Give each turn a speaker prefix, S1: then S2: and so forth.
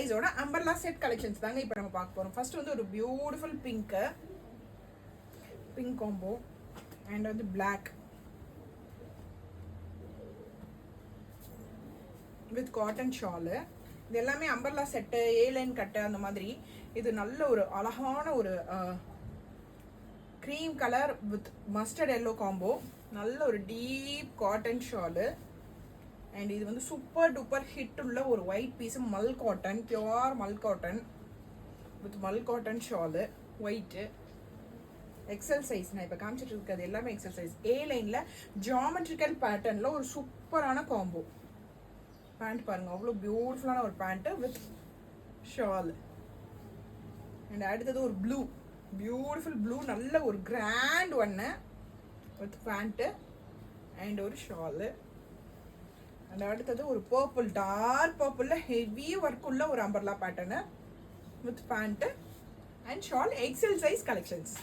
S1: சைஸோட umbrella set collections தாங்க இப்போ நம்ம பார்க்க போகிறோம். ஃபர்ஸ்ட் வந்து ஒரு பியூட்டிஃபுல் பிங்க் காம்போ அண்ட் வந்து பிளாக் வித் காட்டன் ஷாலு. இது எல்லாமே அம்பர்லா செட்டு, ஏ லைன் கட்டு அந்த மாதிரி. இது நல்ல ஒரு அழகான ஒரு cream colour with mustard yellow combo. நல்ல ஒரு டீப் காட்டன் ஷாலு. அண்ட் இது வந்து சூப்பர் டூப்பர் ஹிட் உள்ள ஒரு white piece mul cotton, pure mul cotton with mul cotton shawl white. XL size நான் இப்போ காமிச்சிட்டு இருக்கிறது எல்லாமே எக்ஸல் சைஸ். ஏ லைனில் ஜாமெட்ரிக்கல் பேட்டர்னில் ஒரு சூப்பரான காம்போ. பேண்ட் பாருங்கள், அவ்வளோ பியூட்டிஃபுல்லான ஒரு பேண்ட்டு வித் ஷால். அண்ட் அடுத்தது ஒரு ப்ளூ, பியூட்டிஃபுல் ப்ளூ, நல்ல ஒரு கிராண்ட் ஒன்று வித் பேண்ட்டு அண்ட் ஒரு ஷாலு. அண்ட் அடுத்தது ஒரு பர்பிள், டார்க் பர்பிளில் ஹெவி ஒர்க் உள்ள ஒரு umbrella pattern with pant and shawl. XL size collections.